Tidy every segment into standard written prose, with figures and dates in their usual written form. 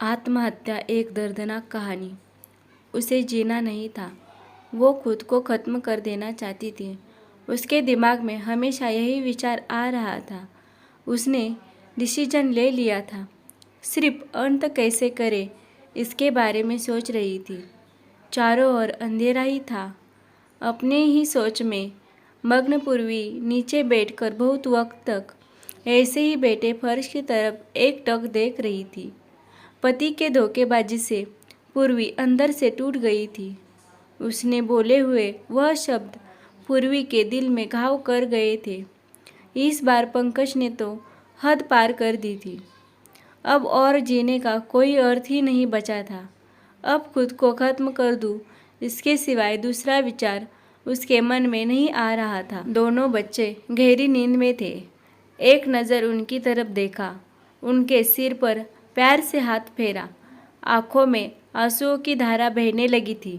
आत्महत्या एक दर्दनाक कहानी। उसे जीना नहीं था, वो खुद को ख़त्म कर देना चाहती थी। उसके दिमाग में हमेशा यही विचार आ रहा था। उसने डिसीजन ले लिया था, सिर्फ अंत कैसे करे इसके बारे में सोच रही थी। चारों ओर अंधेरा ही था। अपने ही सोच में मग्न पूर्वी नीचे बैठकर बहुत वक्त तक ऐसे ही बैठे फर्श की तरफ एकटक देख रही थी। पति के धोखेबाजी से पूर्वी अंदर से टूट गई थी। उसने बोले हुए वह शब्द पूर्वी के दिल में घाव कर गए थे। इस बार पंकज ने तो हद पार कर दी थी। अब और जीने का कोई अर्थ ही नहीं बचा था। अब खुद को ख़त्म कर दूं, इसके सिवाय दूसरा विचार उसके मन में नहीं आ रहा था। दोनों बच्चे गहरी नींद में थे। एक नज़र उनकी तरफ देखा, उनके सिर पर प्यार से हाथ फेरा। आंखों में आंसुओं की धारा बहने लगी थी।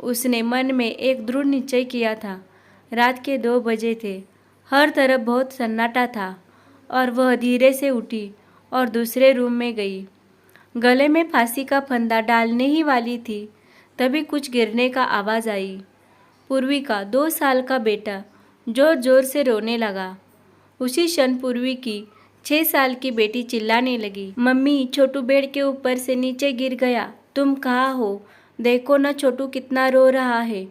उसने मन में एक दृढ़ निश्चय किया था। रात के 2 बजे थे। हर तरफ बहुत सन्नाटा था और वह धीरे से उठी और दूसरे रूम में गई। गले में फांसी का फंदा डालने ही वाली थी, तभी कुछ गिरने का आवाज़ आई। पूर्वी का 2 साल का बेटा जोर जोर से रोने लगा। उसी क्षण पूर्वी की 6 साल की बेटी चिल्लाने लगी, मम्मी छोटू बेड के ऊपर से नीचे गिर गया, तुम कहाँ हो? देखो ना छोटू कितना रो रहा है।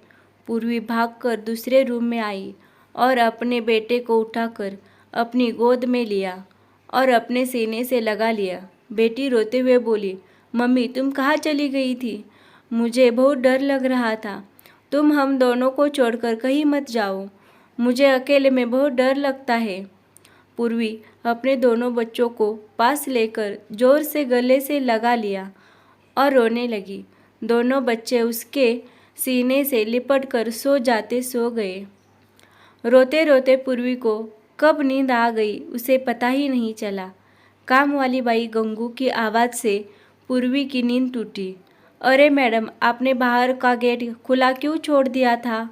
पूर्वी भागकर दूसरे रूम में आई और अपने बेटे को उठाकर अपनी गोद में लिया और अपने सीने से लगा लिया। बेटी रोते हुए बोली, मम्मी तुम कहाँ चली गई थी? मुझे बहुत डर लग रहा था। तुम हम दोनों को छोड़कर कहीं मत जाओ, मुझे अकेले में बहुत डर लगता है। पूर्वी अपने दोनों बच्चों को पास लेकर जोर से गले से लगा लिया और रोने लगी। दोनों बच्चे उसके सीने से लिपटकर सो गए। रोते रोते पूर्वी को कब नींद आ गई उसे पता ही नहीं चला। काम वाली बाई गंगू की आवाज़ से पूर्वी की नींद टूटी। अरे मैडम, आपने बाहर का गेट खुला क्यों छोड़ दिया था?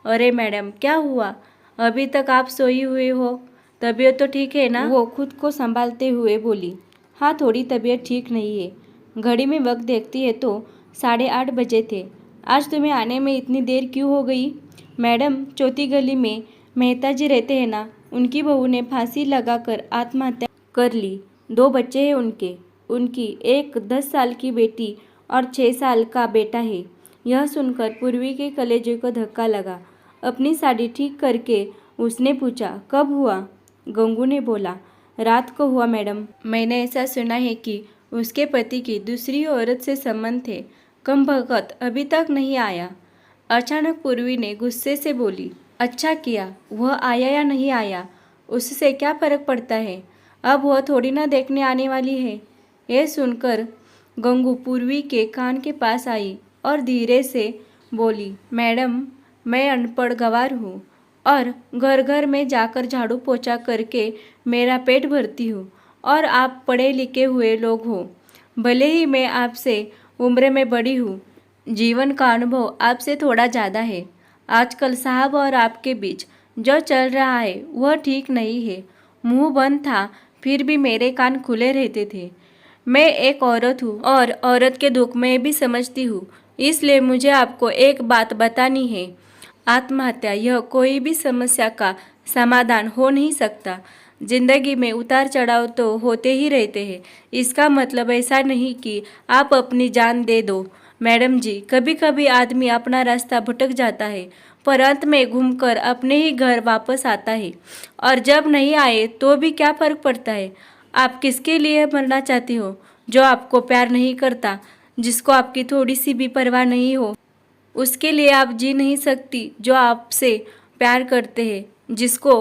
अरे मैडम, क्या हुआ? अभी तक आप सोई हुई हो, तबीयत तो ठीक है ना? वो खुद को संभालते हुए बोली, हाँ थोड़ी तबीयत ठीक नहीं है। घड़ी में वक्त देखती है तो 8:30 बजे थे। आज तुम्हें आने में इतनी देर क्यों हो गई? मैडम, चौथी गली में मेहता जी रहते हैं ना, उनकी बहू ने फांसी लगाकर आत्महत्या कर ली। 2 बच्चे हैं उनकी एक 10 साल की बेटी और 6 साल का बेटा है। यह सुनकर पूर्वी के कलेजे को धक्का लगा। अपनी साड़ी ठीक करके उसने पूछा, कब हुआ? गंगू ने बोला, रात को हुआ मैडम। मैंने ऐसा सुना है कि उसके पति की दूसरी औरत से संबंध थे। कमबख्त अभी तक नहीं आया। अचानक पूर्वी ने गुस्से से बोली, अच्छा किया, वह आया या नहीं आया उससे क्या फ़र्क पड़ता है? अब वह थोड़ी ना देखने आने वाली है। यह सुनकर गंगू पूर्वी के कान के पास आई और धीरे से बोली, मैडम मैं अनपढ़ गंवार हूँ और घर घर में जाकर झाड़ू पोछा करके मेरा पेट भरती हूँ और आप पढ़े लिखे हुए लोग हो। भले ही मैं आपसे उम्र में बड़ी हूँ, जीवन का अनुभव आपसे थोड़ा ज़्यादा है। आजकल साहब और आपके बीच जो चल रहा है वह ठीक नहीं है। मुंह बंद था फिर भी मेरे कान खुले रहते थे। मैं एक औरत हूँ और औरत के दुख में भी समझती हूँ, इसलिए मुझे आपको एक बात बतानी है। आत्महत्या यह कोई भी समस्या का समाधान हो नहीं सकता। जिंदगी में उतार चढ़ाव तो होते ही रहते हैं। इसका मतलब ऐसा नहीं कि आप अपनी जान दे दो। मैडम जी, कभी कभी आदमी अपना रास्ता भटक जाता है पर अंत में घूमकर अपने ही घर वापस आता है, और जब नहीं आए तो भी क्या फ़र्क पड़ता है? आप किसके लिए मरना चाहती हो? जो आपको प्यार नहीं करता, जिसको आपकी थोड़ी सी भी परवाह नहीं हो, उसके लिए आप जी नहीं सकती। जो आपसे प्यार करते हैं, जिसको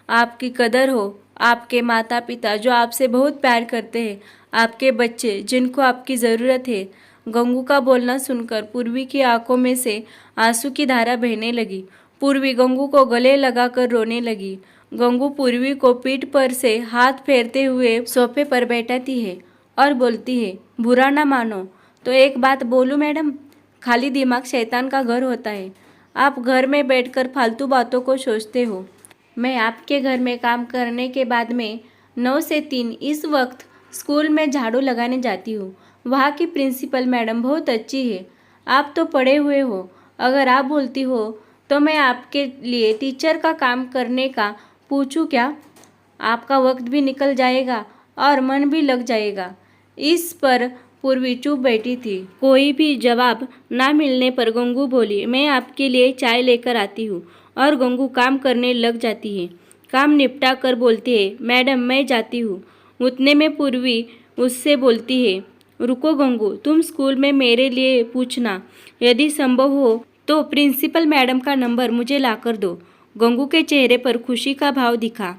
आपकी कदर हो, आपके माता पिता जो आपसे बहुत प्यार करते हैं, आपके बच्चे जिनको आपकी ज़रूरत है। गंगू का बोलना सुनकर पूर्वी की आंखों में से आंसू की धारा बहने लगी। पूर्वी गंगू को गले लगाकर रोने लगी। गंगू पूर्वी को पीठ पर से हाथ फेरते हुए सोफे पर बैठाती है और बोलती है, बुरा ना मानो तो एक बात बोलूं मैडम, खाली दिमाग शैतान का घर होता है। आप घर में बैठकर फालतू बातों को सोचते हो। मैं आपके घर में काम करने के बाद में 9 से 3 इस वक्त स्कूल में झाड़ू लगाने जाती हूँ। वहाँ की प्रिंसिपल मैडम बहुत अच्छी है। आप तो पढ़े हुए हो, अगर आप बोलती हो तो मैं आपके लिए टीचर का काम करने का पूछूं क्या? आपका वक्त भी निकल जाएगा और मन भी लग जाएगा। इस पर पूर्वी चुप बैठी थी। कोई भी जवाब ना मिलने पर गंगू बोली, मैं आपके लिए चाय लेकर आती हूँ। और गंगू काम करने लग जाती है। काम निपटा कर बोलती है, मैडम मैं जाती हूँ। उतने में पूर्वी उससे बोलती है, रुको गंगू, तुम स्कूल में मेरे लिए पूछना, यदि संभव हो तो प्रिंसिपल मैडम का नंबर मुझे लाकर दो। गंगू के चेहरे पर खुशी का भाव दिखा।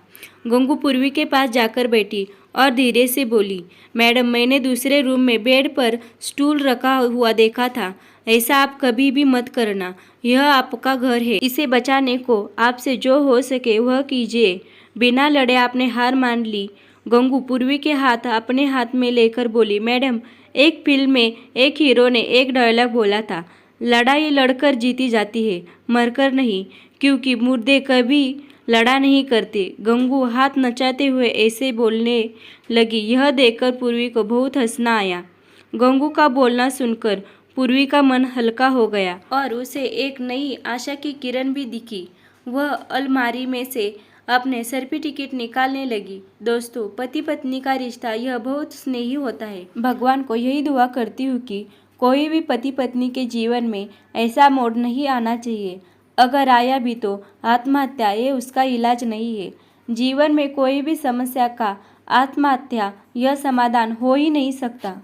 गंगू पूर्वी के पास जाकर बैठी और धीरे से बोली, मैडम मैंने दूसरे रूम में बेड पर स्टूल रखा हुआ देखा था। ऐसा आप कभी भी मत करना, यह आपका घर है। इसे बचाने को आपसे जो हो सके वह कीजिए। बिना लड़े आपने हार मान ली। गंगू पूर्वी के हाथ अपने हाथ में लेकर बोली, मैडम एक फिल्म में एक हीरो ने एक डायलॉग बोला था, लड़ाई लड़कर जीती जाती है, मरकर नहीं, क्योंकि मुर्दे कभी लड़ा नहीं करते। गंगू हाथ नचाते हुए ऐसे बोलने लगी। यह देखकर पूर्वी को बहुत हंसना आया। गंगू का बोलना सुनकर पूर्वी का मन हल्का हो गया और उसे एक नई आशा की किरण भी दिखी। वह अलमारी में से अपने सर्टिफिकेट निकालने लगी। दोस्तों, पति पत्नी का रिश्ता यह बहुत स्नेही होता है। भगवान को यही दुआ करती हूँ कि कोई भी पति पत्नी के जीवन में ऐसा मोड़ नहीं आना चाहिए। अगर आया भी तो आत्महत्या ये उसका इलाज नहीं है। जीवन में कोई भी समस्या का आत्महत्या यह समाधान हो ही नहीं सकता।